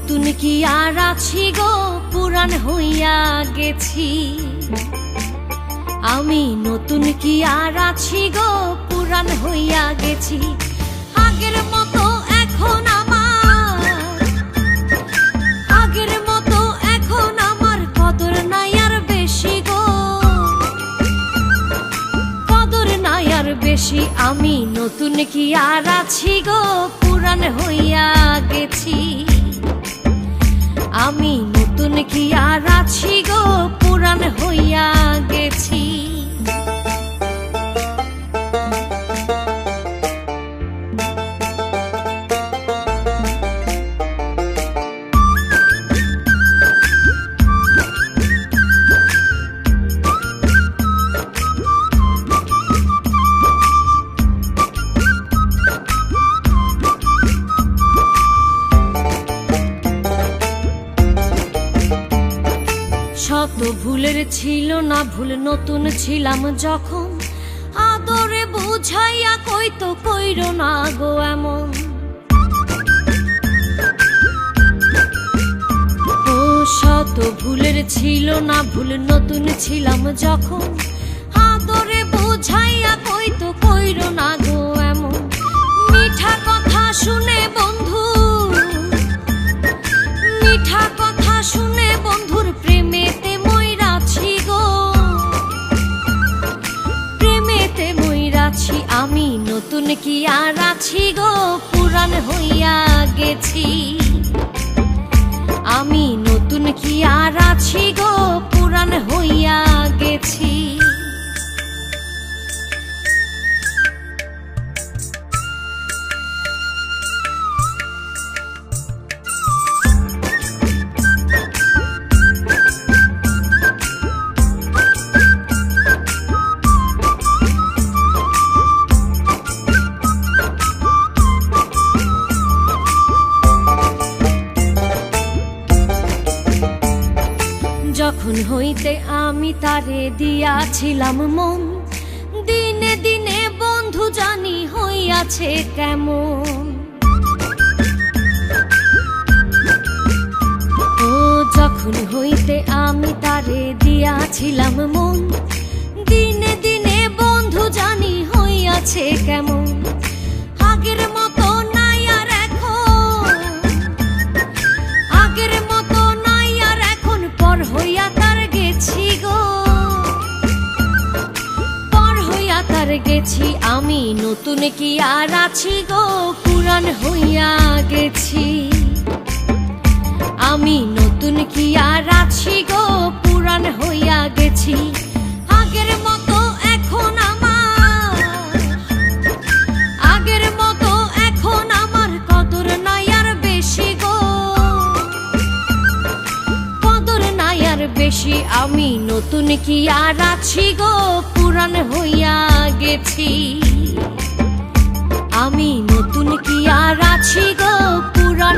নতুন কি আর আছি গো, পুরান হইয়া গেছি। আমি নতুন কি আর আছি গো, পুরান হইয়া গেছি। আগের মতো এখন আগের মতো এখন আমার কদর নাই আর বেশি গো, কদর নাই আর বেশি। আমি নতুন কি আর আছি গো, পুরান হইয়া গেছি। আমি নতুন কি আর আছি গো, পুরান হইয়া গেছি। শত ভুলের ছিল না ভুল, নতুন ছিলাম যখন। আদরে বুঝাইয়া কইতো কইরো না গো এমন। ও শত ভুলের ছিল না ভুল, নতুন ছিলাম যখন। আদরে বুঝাইয়া কইতো কইরো না গো এমন। মিঠা কথা শুনে বন্ধু, মিঠা কথা শুনে বন্ধুর প্রেমেতে মইরাছি গো, প্রেমেতে মইরাছি। আমি নতুন কি আর আছি গো, পুরান হইয়া গেছি। আমি নতুন কি আর আছি গো, পুরান হইয়া গেছি। যখন হইতে আমি তারে দিয়াছিলাম মন, দিনে দিনে বন্ধু জানি হইয়াছে কেমন। ও যখন হইতে আমি তারে দিয়াছিলাম মন, দিনে দিনে বন্ধু জানি হইয়াছে কেমন। আগের মতো নাই আর এখন, আগের মতো নাই আর এখন। পর হইয়া তার গেছি গো, পর হইয়া তার গেছি। আমি নতুন কি আর আছি গো, পুরান হইয়া গেছি। আমি নতুন কি আর আছি গো, পুরান হইয়া গেছি। আগের মতো এখন আগের মতো এখন আমার কদর নাই আর বেশি গো, কদর নাই আর বেশি। আমি নতুন কি আর আছি গো, পুরান হইয়া গেছি। আমি নতুন কি আর আছি গো, পুরান